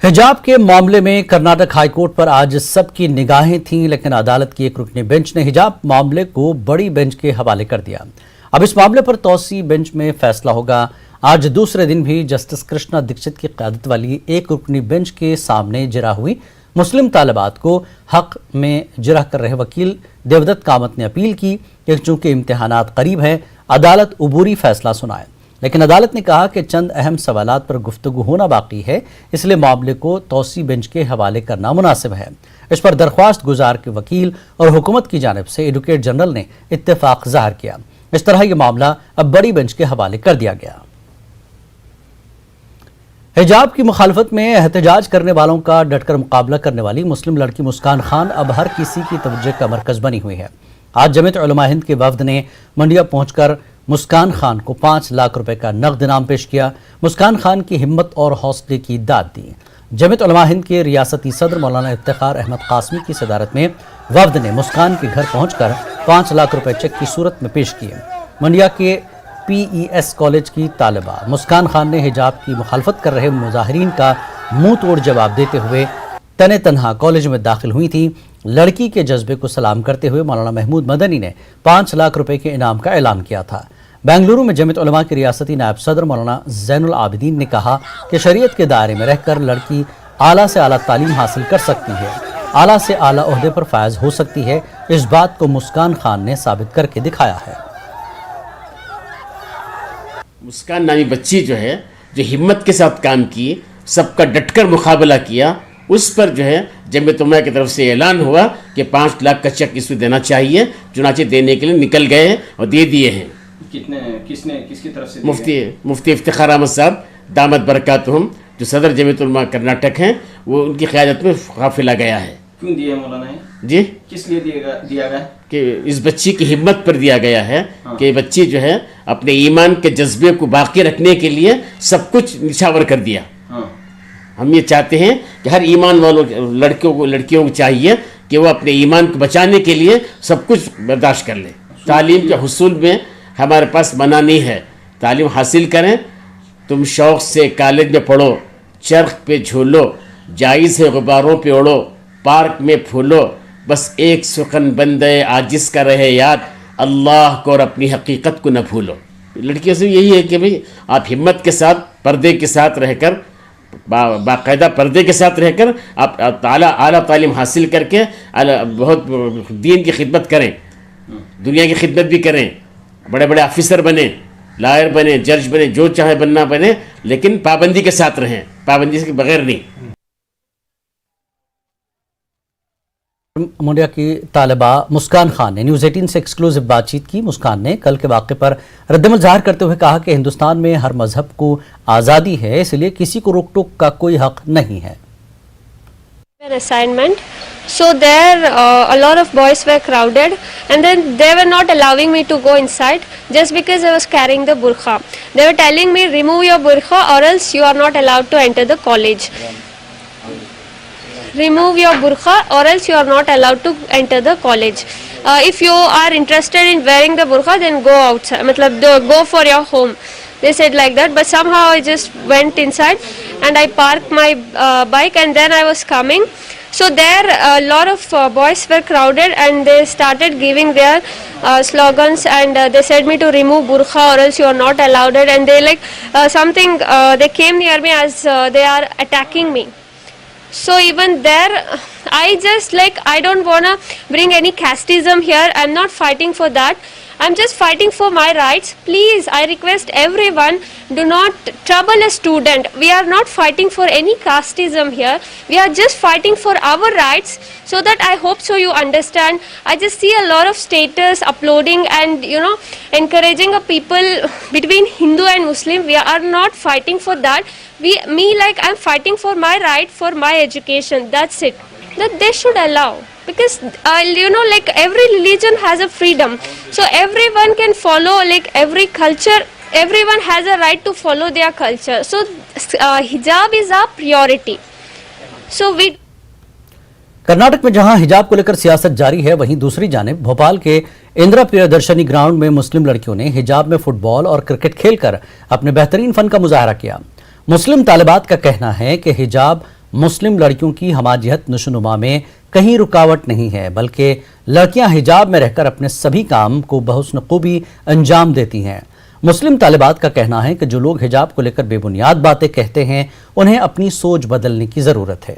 हिजाब के मामले में कर्नाटक हाई कोर्ट पर आज सबकी निगाहें थीं, लेकिन अदालत की एक रुकनी बेंच ने हिजाब मामले को बड़ी बेंच के हवाले कर दिया। अब इस मामले पर तौसी बेंच में फैसला होगा। आज दूसरे दिन भी जस्टिस कृष्णा दीक्षित की क़यादत वाली एक रुकनी बेंच के सामने जिरह हुई मुस्लिम तालिबात को हक में जिरह कर रहे वकील देवदत्त कामत ने अपील की कि चूंकि इम्तिहानात करीब है, अदालत उबूरी फैसला सुनाए। लेकिन अदालत ने कहा कि चंद अहम सवालात पर गुफ्तगू होना बाकी है, इसलिए मामले को तौसी बेंच के हवाले करना मुनासिब है। इस पर दरख्वास्त गुजार के वकील और हुकूमत की जानिब से एडवोकेट जनरल ने इत्तेफाक ज़ाहिर किया। इस तरह यह मामला अब बड़ी बेंच के हवाले कर दिया गया। हिजाब की मुखालफत में एहतजाज करने वालों का डटकर मुकाबला करने वाली मुस्लिम लड़की मुस्कान खान अब हर किसी की तवज्जो का मरकज बनी हुई है। आज जमीयत उलमा हिंद के वफ्द ने मंडिया पहुंचकर मुस्कान खान को 5 लाख रुपए का नगद इनाम पेश किया। मुस्कान खान की हिम्मत और हौसले की दाद दी। जमीयत उलमा हिंद के रियासती सदर मौलाना इफ्तिखार अहमद कासमी की सदारत में वफ्द ने मुस्कान के घर पहुंचकर 5 लाख रुपए चेक की सूरत में पेश किए। मंडिया के PES कॉलेज की तालिबा मुस्कान खान ने हिजाब की मुखालफत कर रहे मुजाहिरीन का मुंह तोड़ जवाब देते हुए तने तनहा कॉलेज में दाखिल हुई थी। लड़की के जज्बे को सलाम करते हुए मौलाना महमूद मदनी ने 5 लाख रुपए के इनाम का ऐलान किया था। बेंगलुरु में जमीयत उलमा के रियासती नायब सदर मौलाना ज़ैनुल आबिदीन ने कहा कि शरीयत के दायरे में रहकर लड़की आला से आला तालीम हासिल कर सकती है, आला से आला ओहदे पर फायज हो सकती है। इस बात को मुस्कान खान ने साबित करके दिखाया है। मुस्कान नामी बच्ची जो है, जो हिम्मत के साथ काम की, सबका डटकर मुकाबला किया, उस पर जो है जमीयत उलमा की तरफ से ऐलान हुआ कि 5 लाख का चेक इसको देना चाहिए। चुनाचे देने के लिए निकल गए और दे दिए हैं। किसकी तरफ से? मुफ्ती इफ्तिखार अहमद साहब दामद बरकातुहुम, जो सदर जमीयत उलमा कर्नाटक हैं, वो उनकी क़यादत में काफिला गया है। क्यों दिया मौलाना जी? किस लिए दिया गया? कि इस बच्ची की हिम्मत पर दिया गया है। हाँ। कि बच्ची जो है अपने ईमान के जज्बे को बाकी रखने के लिए सब कुछ निछावर कर दिया। हाँ। हम ये चाहते हैं कि हर ईमान वालों लड़कियों को चाहिए कि वो अपने ईमान को बचाने के लिए सब कुछ बर्दाश्त कर ले। तालीम के हुसूल में हमारे पास मना नहीं है, तालीम हासिल करें। तुम शौक़ से कॉलेज में पढ़ो, चरख पे झूलो, जायज़ है गुब्बारों पे उड़ो, पार्क में फूलो, बस एक सुखन बंदे आजिज का रहे याद, अल्लाह को और अपनी हकीकत को न भूलो। लड़कियों से यही है कि भाई आप हिम्मत के साथ, पर्दे के साथ रहकर, बाकायदा पर्दे के साथ रहकर आप आला तालीम हासिल करके बहुत दीन की खिदमत करें, दुनिया की खिदमत भी करें, बड़े बड़े ऑफिसर बने, लॉयर बने, जज बने, जो चाहे बनना बने, लेकिन पाबंदी के साथ रहें, पाबंदी के बगैर नहीं। मुंडिया की तालिबा मुस्कान खान ने न्यूज़ 18 से एक्सक्लूसिव बातचीत की। मुस्कान ने कल के वाक़े पर रद्दमल ज़ाहिर करते हुए कहा कि हिंदुस्तान में हर मजहब को आज़ादी है, इसलिए किसी को रोक टोक का कोई हक नहीं है। Assignment. So there a lot of boys were crowded and then they were not allowing me to go inside just because I was carrying the burqa. They were telling me remove your burqa or else you are not allowed to enter the college. Remove your burqa or else you are not allowed to enter the college. If you are interested in wearing the burqa, then go outside, go for your home. They said like that, but somehow I just went inside and I parked my bike and then I was coming. So there a lot of boys were crowded and they started giving their slogans and they said me to remove burqa or else you are not allowed it, and they they came near me as they are attacking me. So even there I just I don't wanna bring any casteism here. I'm not fighting for that. I'm just fighting for my rights. Please, I request everyone, do not trouble a student. We are not fighting for any casteism here. We are just fighting for our rights, so that I hope so you understand. I just see a lot of status uploading and encouraging a people between Hindu and Muslim. We are not fighting for that. I'm fighting for my right, for my education. That's it. That they should allow. Because every religion has a freedom, so everyone can follow every culture. Everyone has a right to follow their culture. So hijab is our priority. So we. Karnataka में जहां हिजाब को लेकर सियासत जारी है, वहीं दूसरी जानिब भोपाल के इंदिरा प्रियदर्शनी ग्राउंड में मुस्लिम लड़कियों ने हिजाब में फुटबॉल और क्रिकेट खेलकर अपने बेहतरीन फन का मुजाहरा किया। मुस्लिम तालिबात का कहना है कि हिजाब मुस्लिम लड़कियों की हमाजियत नशोनुमा में कहीं रुकावट नहीं है, बल्कि लड़कियां हिजाब में रहकर अपने सभी काम को बहुस्न खूबी अंजाम देती हैं। मुस्लिम तालिबात का कहना है कि जो लोग हिजाब को लेकर बेबुनियाद बातें कहते हैं, उन्हें अपनी सोच बदलने की ज़रूरत है।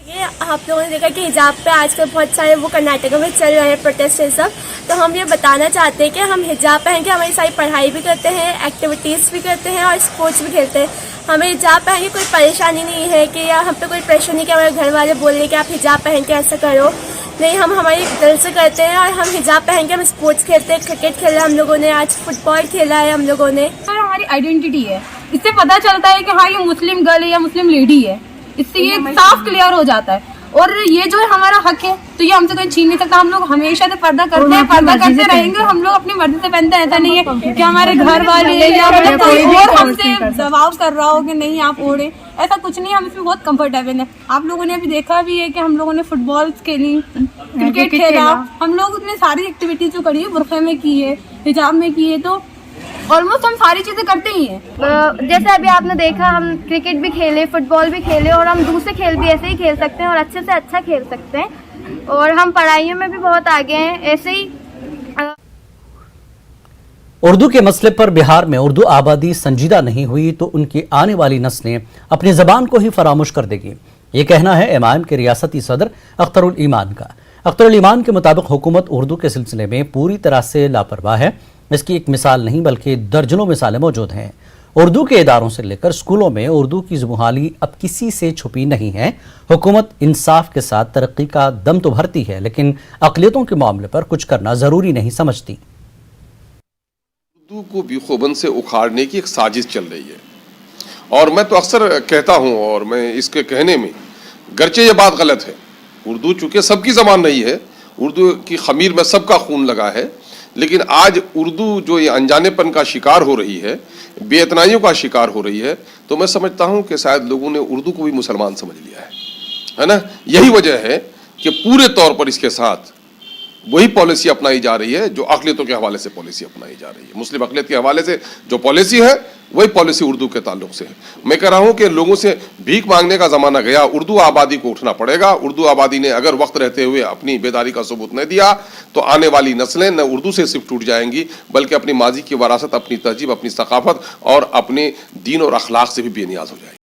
ये आप लोगों ने देखा कि हिजाब पे आजकल बहुत सारे वो कर्नाटक में चल रहे हैं प्रोटेस्ट ये सब, तो हम ये बताना चाहते हैं कि हम हिजाब पहन के हमारी सारी पढ़ाई भी करते हैं, एक्टिविटीज़ भी करते हैं और स्पोर्ट्स भी खेलते हैं। हमें हिजाब पहन के कोई परेशानी नहीं है कि या हम पे कोई प्रेशर नहीं कि हमारे घर वाले बोल रहे कि आप हिजाब पहन के ऐसा करो, नहीं, हम हमारी दिल से करते हैं और हम हिजाब पहन के हम स्पोर्ट्स खेलते हैं। क्रिकेट खेला हम लोगों ने, आज फुटबॉल खेला है हम लोगों ने। और हमारी आइडेंटिटी है, इससे पता चलता है कि हाँ ये मुस्लिम गर्ल है या मुस्लिम लेडी है, इससे ये साफ क्लियर हो जाता है। और ये जो है हमारा हक है, तो ये हमसे कोई छीन नहीं सकता। हम लोग हमेशा से पर्दा करते हैं, पर्दा करते रहेंगे। हम लोग अपनी मर्जी से पहनते हैं, ऐसा नहीं है कि हमारे घर वाले या कोई और हमसे दबाव कर रहा हो कि नहीं आप ओढ़े, ऐसा कुछ नहीं। हम इसमें बहुत कंफर्टेबल है। आप लोगों ने अभी देखा भी है कि हम लोगों ने फुटबॉल खेली, क्रिकेट खेला, हम लोग उतनी सारी एक्टिविटीज जो करी है बुरखे में की है, हिजाब में की है, तो ऑलमोस्ट हम सारी चीज़ें करते ही हैं। जैसे अभी आपने देखा, हम क्रिकेट भी खेले, फुटबॉल भी खेले, और हम दूसरे खेल भी ऐसे ही खेल सकते हैं और अच्छे से अच्छा खेल सकते हैं। और हम पढ़ाइयों में भी बहुत आगे हैं, ऐसे ही। उर्दू के मसले पर बिहार में उर्दू आबादी संजीदा नहीं हुई तो उनकी आने वाली नस्लें अपनी ज़बान को ही फरामोश कर देगी। ये कहना है एमआईएम के रियासती सदर अख्तरुल ईमान का। अख्तरुल ईमान के मुताबिक हुकूमत उर्दू के सिलसिले में पूरी तरह से लापरवाह है। इसकी एक मिसाल नहीं बल्कि दर्जनों मिसालें मौजूद हैं। उर्दू के इदारों से लेकर स्कूलों में उर्दू की ज़ुबानी अब किसी से छुपी नहीं है। हुकूमत इंसाफ के साथ तरक्की का दम तो भरती है, लेकिन अक़लियतों के मामले पर कुछ करना ज़रूरी नहीं समझती। उर्दू को बीखूबन से उखाड़ने की एक साजिश चल रही है और मैं तो अक्सर कहता हूँ, और मैं इसके कहने में गरचे ये बात गलत है, उर्दू चूँकि सबकी ज़बान नहीं है, उर्दू की ख़मीर में सबका खून लगा है, लेकिन आज उर्दू जो ये अनजानेपन का शिकार हो रही है, बेइतनाइयों का शिकार हो रही है, तो मैं समझता हूँ कि शायद लोगों ने उर्दू को भी मुसलमान समझ लिया है ना। यही वजह है कि पूरे तौर पर इसके साथ वही पॉलिसी अपनाई जा रही है जो अक़लियतों के हवाले से पॉलिसी अपनाई जा रही है। मुस्लिम अक़लियत के हवाले से जो पॉलिसी है वही पॉलिसी उर्दू के ताल्लुक से है। मैं कह रहा हूँ कि लोगों से भीख मांगने का ज़माना गया, उर्दू आबादी को उठना पड़ेगा। उर्दू आबादी ने अगर वक्त रहते हुए अपनी बेदारी का सबूत नहीं दिया तो आने वाली नस्लें न उर्दू से सिर्फ टूट जाएंगी बल्कि अपनी माजी की वरासत, अपनी तहजीब, अपनी सकाफत और अपने दीन और अखलाक से भी बेनियाज हो जाएगी।